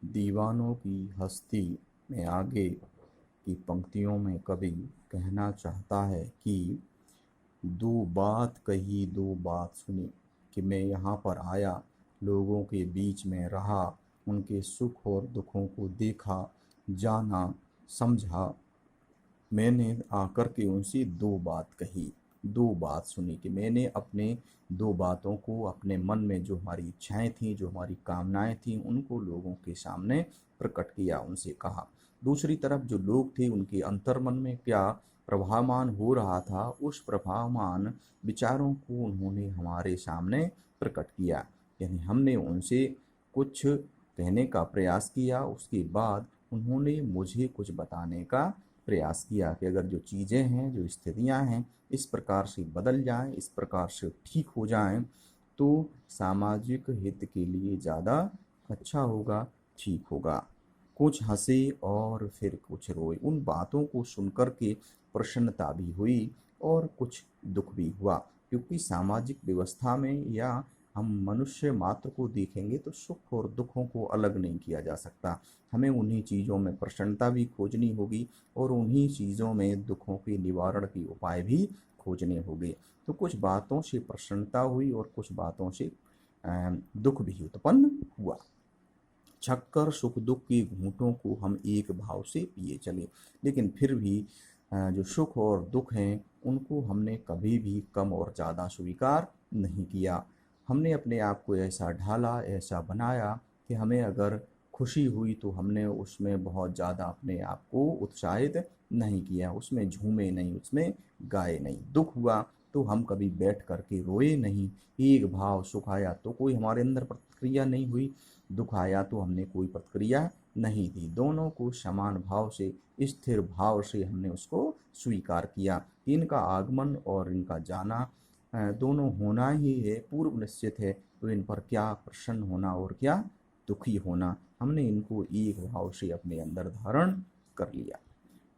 दीवानों की हस्ती में आगे की पंक्तियों में कवि कहना चाहता है कि दो बात कही दो बात सुनी, कि मैं यहाँ पर आया, लोगों के बीच में रहा, उनके सुख और दुखों को देखा, जाना, समझा। मैंने आकर के उनसे दो बात कही, दो बात सुनी, कि मैंने अपने दो बातों को, अपने मन में जो हमारी इच्छाएं थीं, जो हमारी कामनाएं थीं, उनको लोगों के सामने प्रकट किया, उनसे कहा। दूसरी तरफ जो लोग थे, उनके अंतर्मन में क्या प्रभावमान हो रहा था, उस प्रभावमान विचारों को उन्होंने हमारे सामने प्रकट किया। यानी हमने उनसे कुछ कहने का प्रयास किया, उसके बाद उन्होंने मुझे कुछ बताने का प्रयास किया कि अगर जो चीज़ें हैं, जो स्थितियां हैं, इस प्रकार से बदल जाएं, इस प्रकार से ठीक हो जाएं, तो सामाजिक हित के लिए ज़्यादा अच्छा होगा, ठीक होगा। कुछ हंसे और फिर कुछ रोए। उन बातों को सुनकर के प्रसन्नता भी हुई और कुछ दुख भी हुआ, क्योंकि सामाजिक व्यवस्था में या हम मनुष्य मात्र को देखेंगे तो सुख और दुखों को अलग नहीं किया जा सकता। हमें उन्हीं चीज़ों में प्रसन्नता भी खोजनी होगी और उन्हीं चीज़ों में दुखों के निवारण के उपाय भी खोजने होंगे। तो कुछ बातों से प्रसन्नता हुई और कुछ बातों से दुख भी उत्पन्न हुआ। छक्कर सुख दुख के घूंटों को हम एक भाव से पिए चले, लेकिन फिर भी जो सुख और दुख हैं, उनको हमने कभी भी कम और ज़्यादा स्वीकार नहीं किया। हमने अपने आप को ऐसा ढाला, ऐसा बनाया कि हमें अगर खुशी हुई तो हमने उसमें बहुत ज़्यादा अपने आप को उत्साहित नहीं किया, उसमें झूमे नहीं, उसमें गाए नहीं। दुख हुआ तो हम कभी बैठ करके रोए नहीं, एक भाव। सुख आया तो कोई हमारे अंदर प्रतिक्रिया नहीं हुई, दुख आया तो हमने कोई प्रतिक्रिया नहीं दी। दोनों को समान भाव से, स्थिर भाव से हमने उसको स्वीकार किया। इनका आगमन और इनका जाना दोनों होना ही है, पूर्व निश्चित है। तो इन पर क्या प्रसन्न होना और क्या दुखी होना, हमने इनको एक भाव से अपने अंदर धारण कर लिया।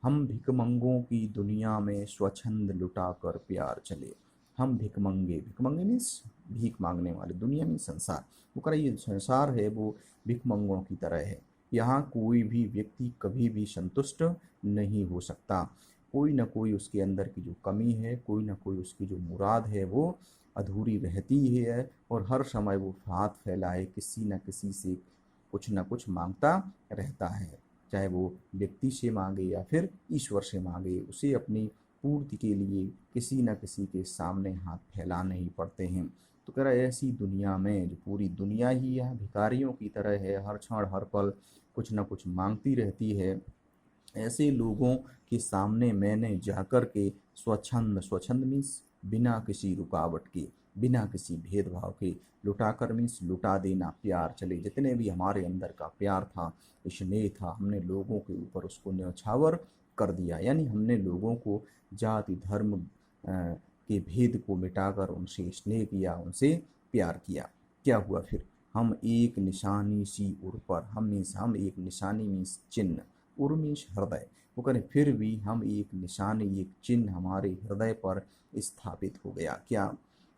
हम भिकमंगों की दुनिया में स्वच्छंद लुटा कर प्यार चले। हम भिकमंगे, भिकमंगे मीन्स भीख मांगने वाले, दुनिया में संसार। वो कह रहा ये संसार है वो भिकमंगों की तरह है। यहाँ कोई भी व्यक्ति कभी भी संतुष्ट नहीं हो सकता। कोई ना कोई उसके अंदर की जो कमी है, कोई ना कोई उसकी जो मुराद है, वो अधूरी रहती ही है और हर समय वो हाथ फैलाए किसी न किसी से कुछ न कुछ मांगता रहता है। चाहे वो व्यक्ति से मांगे या फिर ईश्वर से मांगे, उसे अपनी पूर्ति के लिए किसी न किसी के सामने हाथ फैलाने ही पड़ते हैं। तो कह रहा है ऐसी दुनिया में, जो पूरी दुनिया ही यह भिखारियों की तरह है, हर क्षण हर पल कुछ न कुछ मांगती रहती है, ऐसे लोगों के सामने मैंने जाकर के स्वच्छंद, स्वच्छंद मीन्स बिना किसी रुकावट के, बिना किसी भेदभाव के, लुटाकर मीन्स लुटा देना, प्यार चले। जितने भी हमारे अंदर का प्यार था, स्नेह था, हमने लोगों के ऊपर उसको न्यौछावर कर दिया। यानी हमने लोगों को जाति धर्म के भेद को मिटाकर उनसे स्नेह किया, उनसे प्यार किया। क्या हुआ फिर? हम एक निशानी सी उर पर, हम एक निशानी मीन्स चिन्ह, उर्मिश हृदय। वो करें फिर भी हम एक निशानी, एक चिन्ह हमारे हृदय पर स्थापित हो गया। क्या?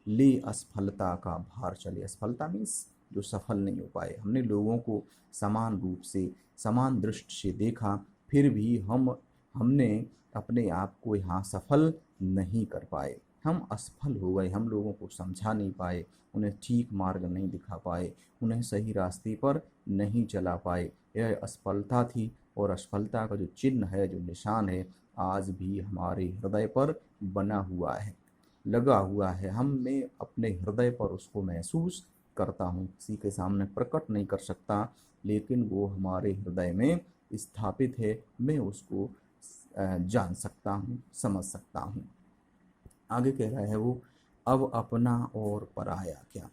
ले असफलता का भार चले। असफलता मीन्स जो सफल नहीं हो पाए। हमने लोगों को समान रूप से, समान दृष्टि से देखा, फिर भी हमने अपने आप को यहाँ सफल नहीं कर पाए। हम असफल हो गए, हम लोगों को समझा नहीं पाए, उन्हें ठीक मार्ग नहीं दिखा पाए, उन्हें सही रास्ते पर नहीं चला पाए। यह असफलता थी और असफलता का जो चिन्ह है, जो निशान है, आज भी हमारे हृदय पर बना हुआ है, लगा हुआ है। मैं अपने हृदय पर उसको महसूस करता हूँ, किसी के सामने प्रकट नहीं कर सकता, लेकिन वो हमारे हृदय में स्थापित है। मैं उसको जान सकता हूँ, समझ सकता हूँ। आगे कह रहा है वो, अब अपना और पराया क्या।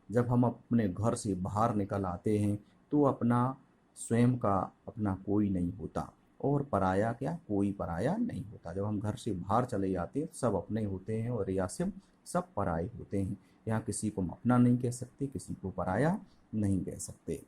जब हम अपने घर से बाहर निकल आते हैं तो अपना स्वयं का अपना कोई नहीं होता, और पराया क्या, कोई पराया नहीं होता। जब हम घर से बाहर चले जाते हैं सब अपने होते हैं और या सिर्फ सब पराए होते हैं। यहाँ किसी को हम अपना नहीं कह सकते, किसी को पराया नहीं कह सकते।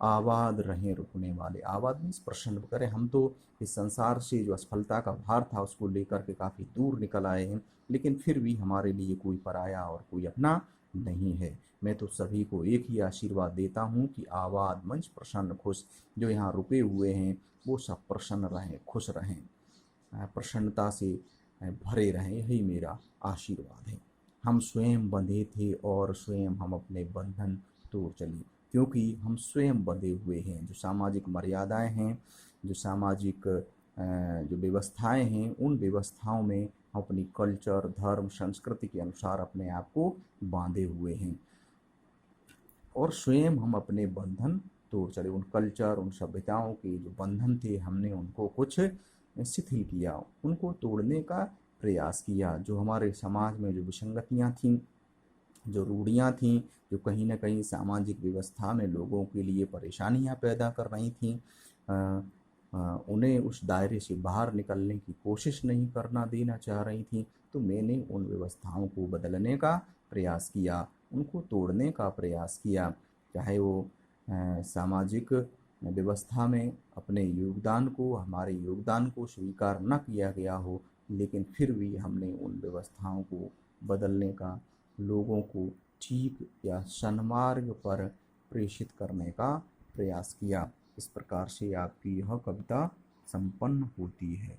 आबाद रहें रुकने वाले। आबाद मीन्स प्रसन्न करें। हम तो इस संसार से जो असफलता का भार था उसको लेकर के काफ़ी दूर निकल आए हैं, लेकिन फिर भी हमारे लिए कोई पराया और कोई अपना नहीं है। मैं तो सभी को एक ही आशीर्वाद देता हूँ कि आबाद मंच प्रसन्न खुश, जो यहाँ रुके हुए हैं वो सब प्रसन्न रहें, खुश रहें, प्रसन्नता से भरे रहें, यही मेरा आशीर्वाद है। हम स्वयं बंधे थे और स्वयं हम अपने बंधन तोड़ चले, क्योंकि हम स्वयं बंधे हुए हैं। जो सामाजिक मर्यादाएं हैं, जो सामाजिक जो व्यवस्थाएं हैं, उन व्यवस्थाओं में हम अपनी कल्चर, धर्म, संस्कृति के अनुसार अपने आप को बांधे हुए हैं और स्वयं हम अपने बंधन तोड़ चले। उन कल्चर, उन सभ्यताओं के जो बंधन थे, हमने उनको कुछ शिथिल किया, उनको तोड़ने का प्रयास किया। जो हमारे समाज में जो विसंगतियाँ थीं, जो रूढ़ियाँ थीं, जो कहीं न कहीं सामाजिक व्यवस्था में लोगों के लिए परेशानियाँ पैदा कर रही थीं, उन्हें उस दायरे से बाहर निकलने की कोशिश नहीं करना देना चाह रही थीं, तो मैंने उन व्यवस्थाओं को बदलने का प्रयास किया, उनको तोड़ने का प्रयास किया। चाहे वो सामाजिक व्यवस्था में अपने योगदान को, हमारे योगदान को स्वीकार न किया गया हो, लेकिन फिर भी हमने उन व्यवस्थाओं को बदलने का, लोगों को ठीक या सन्मार्ग पर प्रेषित करने का प्रयास किया। इस प्रकार से आपकी यह कविता संपन्न होती है।